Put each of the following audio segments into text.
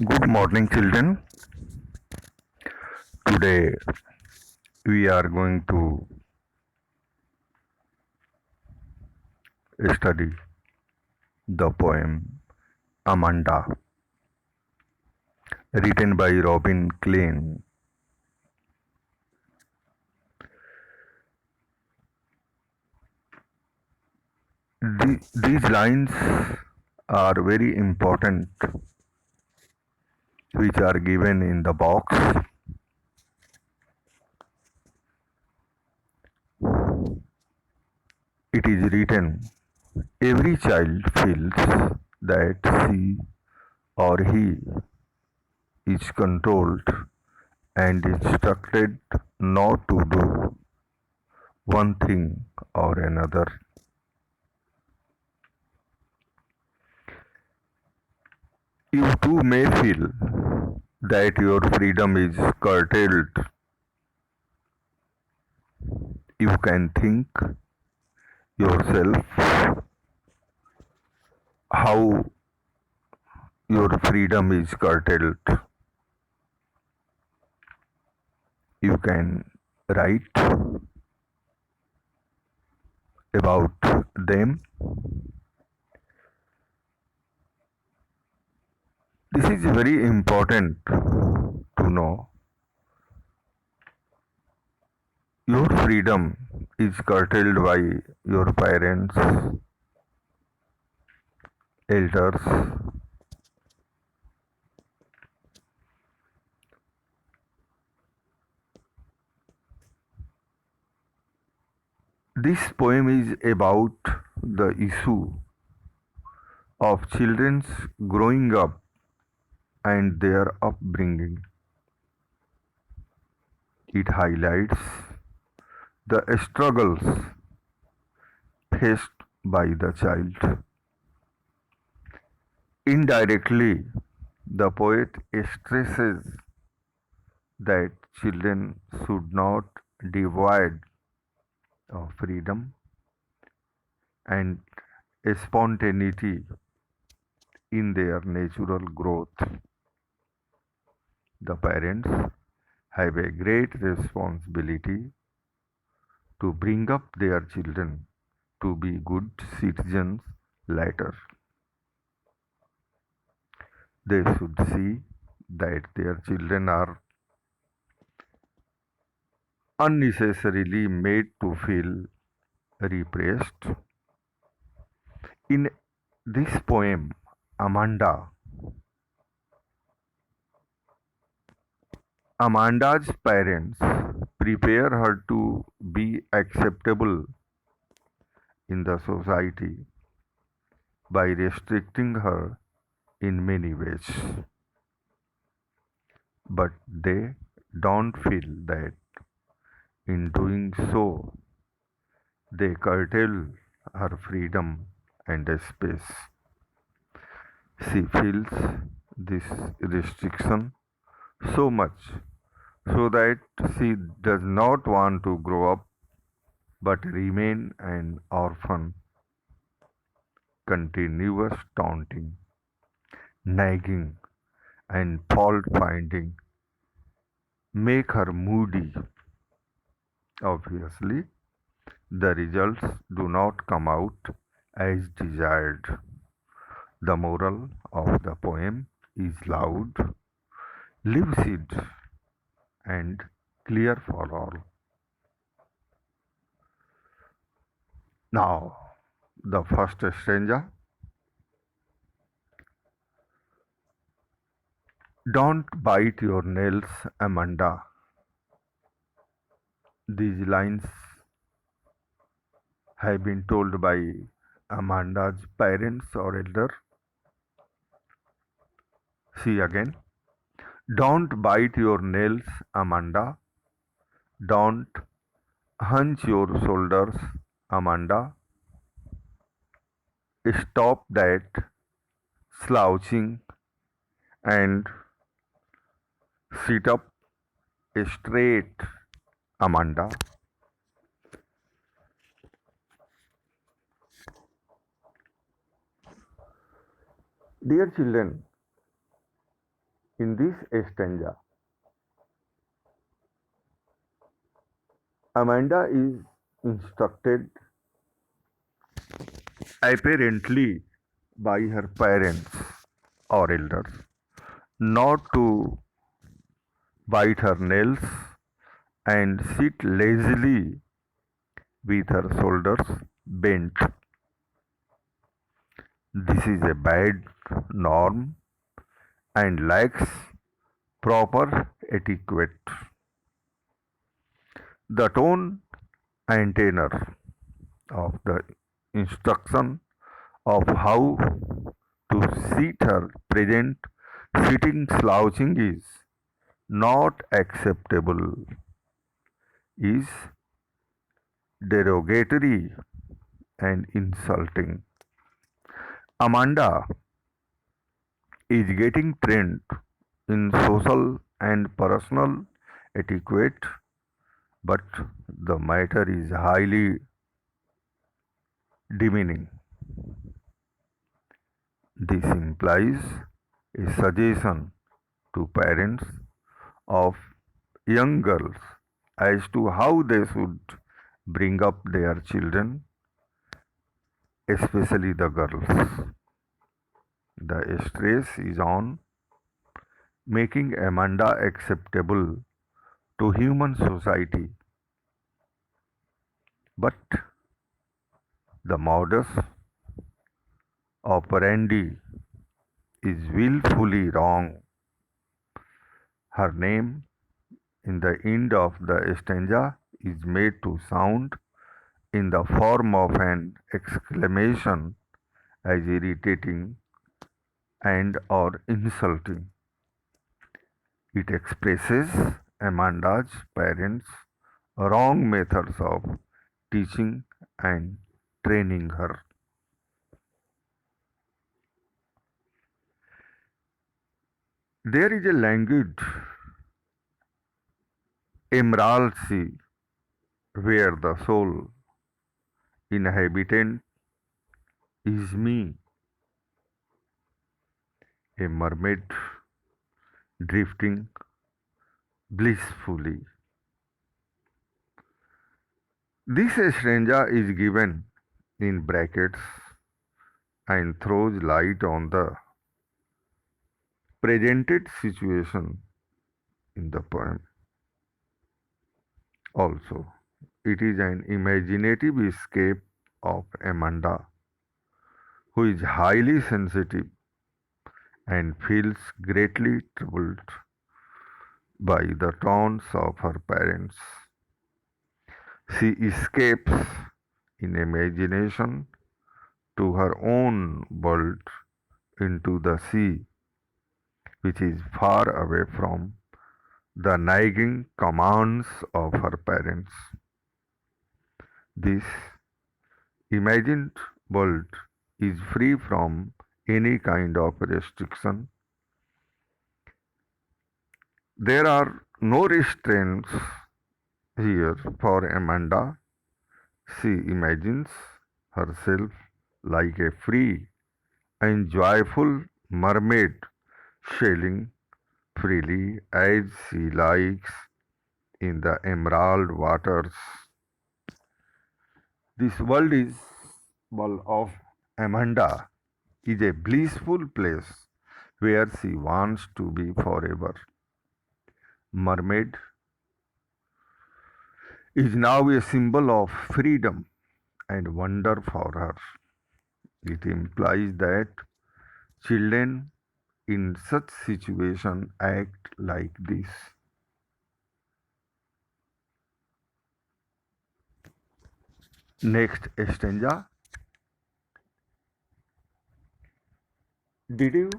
Good morning, children. Today we are going to study the poem Amanda, written by Robin Klein. These lines are very important, which are given in the box. It is written every child feels that she or he is controlled and instructed not to do one thing or another. You too may feel that your freedom is curtailed. You can think yourself how your freedom is curtailed. You can write about them. This is very important to know. Your freedom is curtailed by your parents, elders. This poem is about the issue of children's growing up and their upbringing. It highlights the struggles faced by the child. Indirectly, the poet stresses that children should not devoid of freedom and spontaneity in their natural growth. The parents have a great responsibility to bring up their children to be good citizens later. They should see that their children are unnecessarily made to feel repressed. In this poem, Amanda, Amanda's parents prepare her to be acceptable in the society by restricting her in many ways. But they don't feel that in doing so they curtail her freedom and space. She feels this restriction so much so that she does not want to grow up but remain an orphan. Continuous taunting, nagging, and fault finding make her moody. Obviously, the results do not come out as desired. The moral of the poem is loud, lucid, and clear for all. Now, the first stanza. Don't bite your nails, Amanda. These lines have been told by Amanda's parents or elder. See again. Don't bite your nails, Amanda. Don't hunch your shoulders, Amanda. Stop that slouching and sit up straight, Amanda. Dear children, In this stanza, Amanda is instructed apparently by her parents or elders not to bite her nails and sit lazily with her shoulders bent. This is a bad norm and lacks proper etiquette. The tone and tenor of the instruction of how to sit her present sitting slouching is not acceptable, is derogatory and insulting. Amanda is getting trained in social and personal etiquette, but the matter is highly demeaning. This implies a suggestion to parents of young girls as to how they should bring up their children, especially the girls. The stress is on making Amanda acceptable to human society, but the modus operandi is willfully wrong. Her name in the end of the stanza is made to sound in the form of an exclamation as irritating and or insulting. It expresses Amanda's parents' wrong methods of teaching and training her. There is a language, emerald sea, where the sole inhabitant is me, a mermaid drifting blissfully. This stanza is given in brackets and throws light on the presented situation in the poem. Also, it is an imaginative escape of Amanda, who is highly sensitive and feels greatly troubled by the taunts of her parents. She escapes in imagination to her own world into the sea, which is far away from the nagging commands of her parents. This imagined world is free from any kind of restriction. There are no restraints here for Amanda. She imagines herself like a free and joyful mermaid sailing freely as she likes in the emerald waters. This world of Amanda is a blissful place where she wants to be forever. Mermaid is now a symbol of freedom and wonder for her. It implies that children in such situation act like this. Next stanza. Did you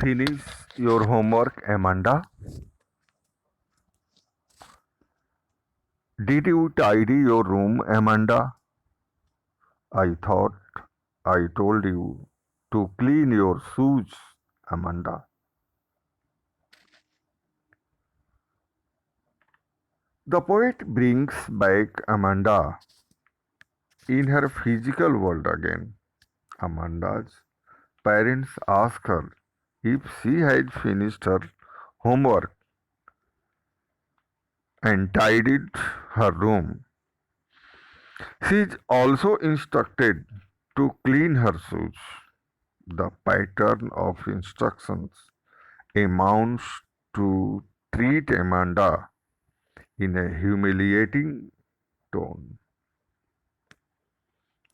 finish your homework, Amanda? Did you tidy your room, Amanda? I thought I told you to clean your shoes, Amanda. The poet brings back Amanda in her physical world again. Amanda's parents ask her if she had finished her homework and tidied her room. She is also instructed to clean her shoes. The pattern of instructions amounts to treat Amanda in a humiliating tone.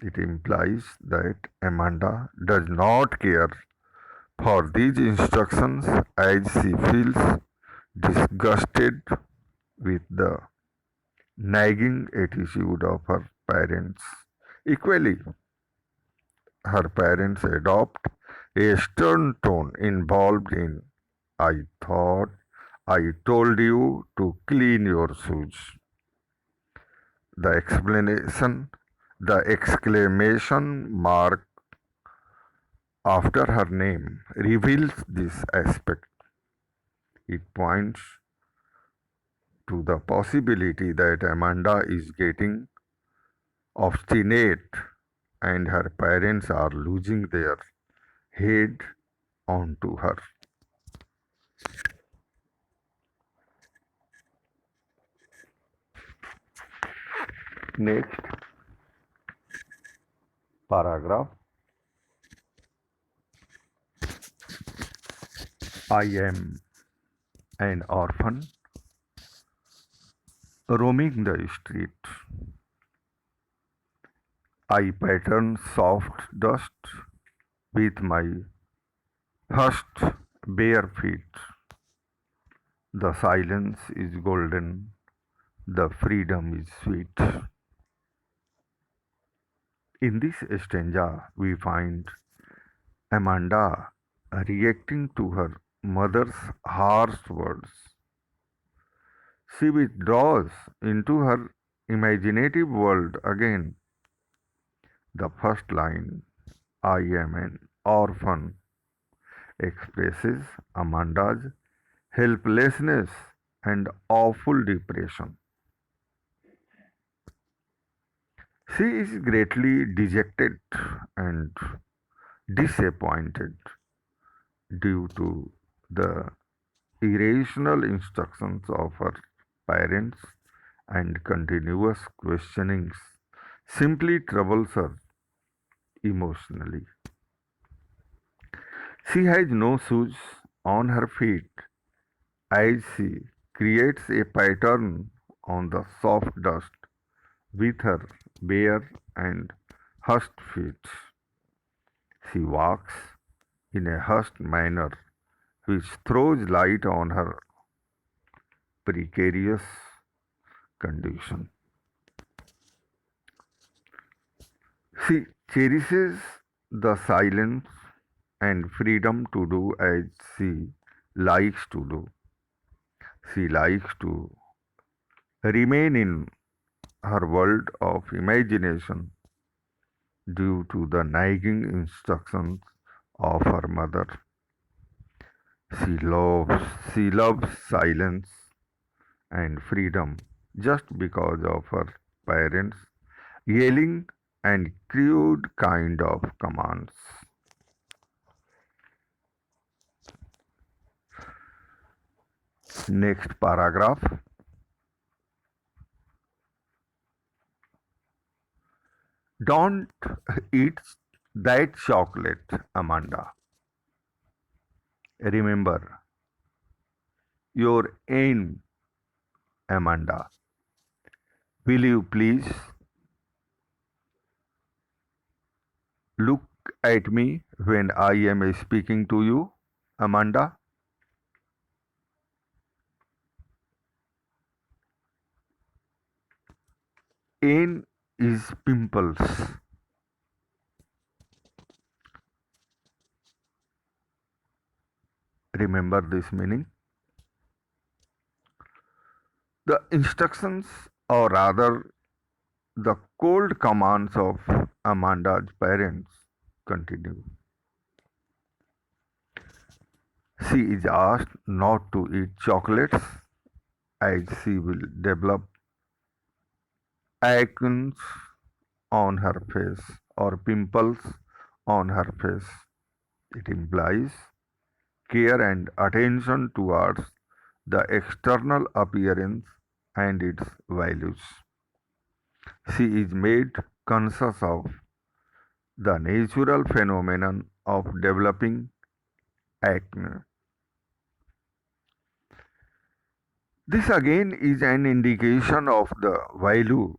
It implies that Amanda does not care for these instructions as she feels disgusted with the nagging attitude of her parents. Equally, her parents adopt a stern tone involved in I thought I told you to clean your shoes. The explanation, the exclamation mark after her name reveals this aspect. It points to the possibility that Amanda is getting obstinate and her parents are losing their head onto her. Next paragraph. I am an orphan roaming the street. I pattern soft dust with my hushed bare feet. The silence is golden, the freedom is sweet. In this stanza, we find Amanda reacting to her mother's harsh words. She withdraws into her imaginative world again. The first line, I am an orphan, expresses Amanda's helplessness and awful depression. She is greatly dejected and disappointed due to the irrational instructions of her parents and continuous questionings simply troubles her emotionally. She has no shoes on her feet as she creates a pattern on the soft dust with her bare and hushed feet. She walks in a hushed manner which throws light on her precarious condition. She cherishes the silence and freedom to do as she likes to do. She likes to remain in her world of imagination due to the nagging instructions of her mother. She loves silence and freedom just because of her parents' yelling and crude kind of commands. Next paragraph. Don't eat that chocolate, Amanda. Remember your aim, Amanda. Will you please look at me when I am speaking to you, Amanda? N is pimples. Remember this meaning? The instructions, or rather, the cold commands of Amanda's parents continue. She is asked not to eat chocolates as she will develop acnes on her face or pimples on her face. It implies care and attention towards the external appearance and its values. She is made conscious of the natural phenomenon of developing acne. This again is an indication of the value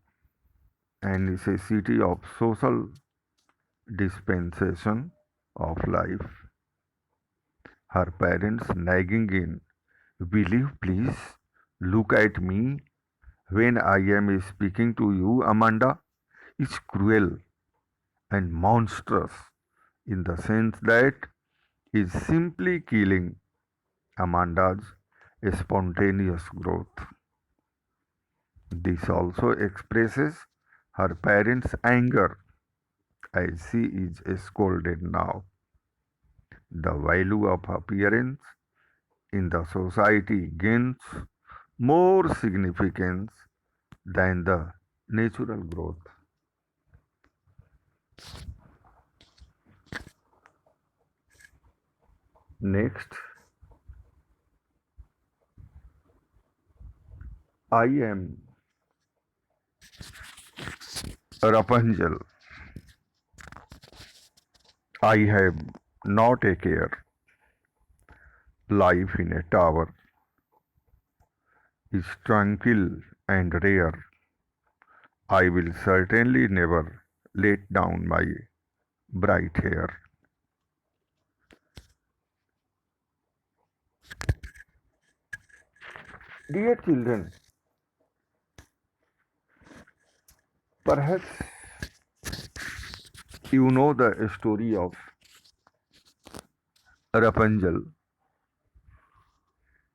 and necessity of social dispensation of life. Her parents nagging in, "Will you please look at me when I am speaking to you, Amanda?" is cruel and monstrous in the sense that is simply killing Amanda's spontaneous growth. This also expresses her parents' anger as she is scolded now. The value of appearance in the society gains more significance than the natural growth. Next, I am Rapunzel. I have not a care. Life in a tower is tranquil and rare. I will certainly never let down my bright hair. Dear children, perhaps you know the story of Rapunzel.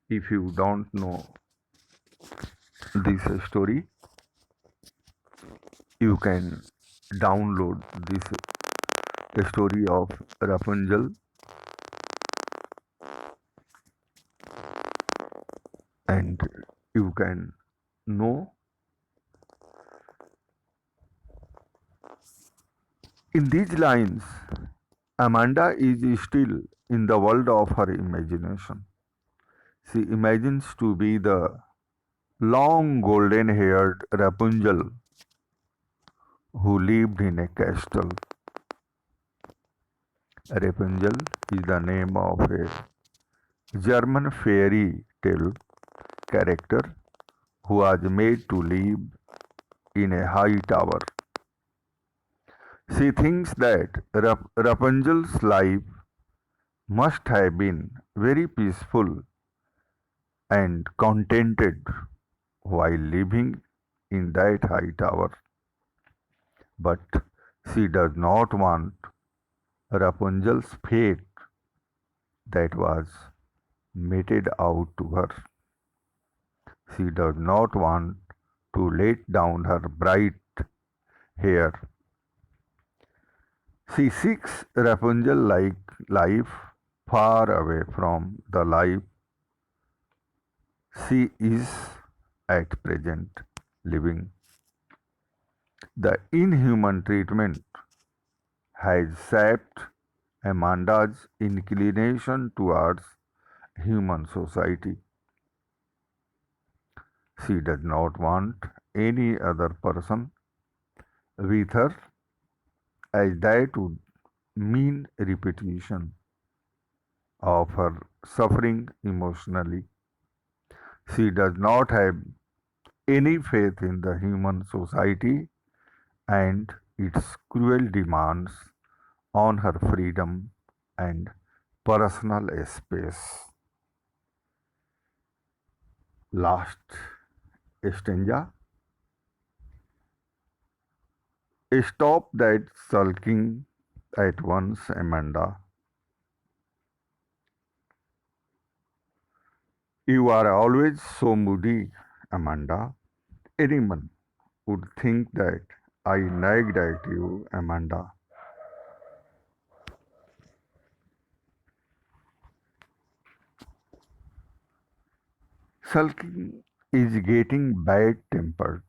If you don't know this story, you can download this story of Rapunzel and you can know. In these lines, Amanda is still in the world of her imagination. She imagines to be the long golden haired Rapunzel who lived in a castle. Rapunzel is the name of a German fairy tale character who was made to live in a high tower. She thinks that Rapunzel's life must have been very peaceful and contented while living in that high tower. But she does not want Rapunzel's fate that was meted out to her. She does not want to let down her bright hair. She seeks Rapunzel like life far away from the life she is at present living. The inhuman treatment has sapped Amanda's inclination towards human society. She does not want any other person with her, as that would mean repetition of her suffering emotionally. She does not have any faith in the human society and its cruel demands on her freedom and personal space. Last stanza. Stop that sulking at once, Amanda. You are always so moody, Amanda. Anyone would think that I nagged at you, Amanda. Sulking is getting bad tempered.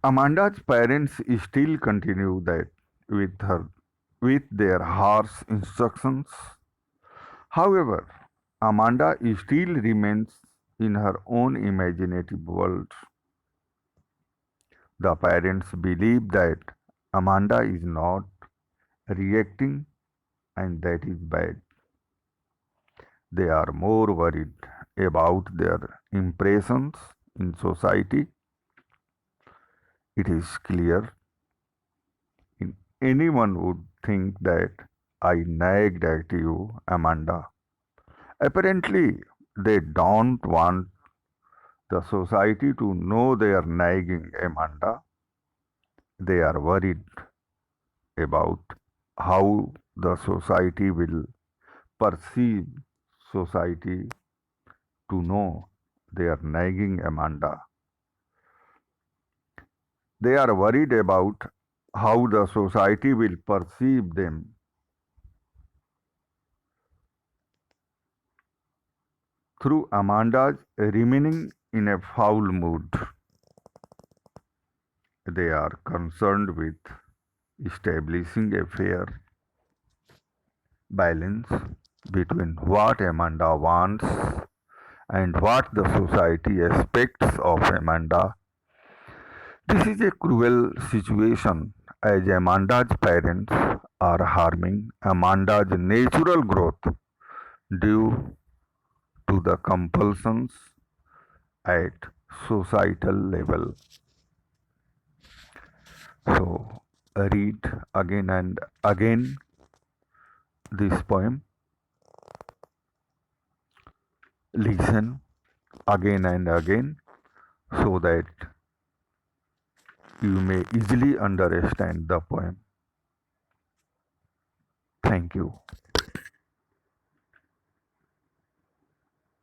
Amanda's parents still continue that with her with their harsh instructions. However, Amanda still remains in her own imaginative world. The parents believe that Amanda is not reacting and that is bad. They are more worried about their impressions in society. It is clear anyone would think that I nagged at you, Amanda. Apparently, they don't want the society to know they are nagging Amanda. They are worried about how the society will perceive society to know they are nagging Amanda. They are worried about how the society will perceive them. Through Amanda's remaining in a foul mood, they are concerned with establishing a fair balance between what Amanda wants and what the society expects of Amanda. This is a cruel situation as Amanda's parents are harming Amanda's natural growth due to the compulsions at societal level. So, read again and again this poem, listen again and again so that you may easily understand the poem. Thank you.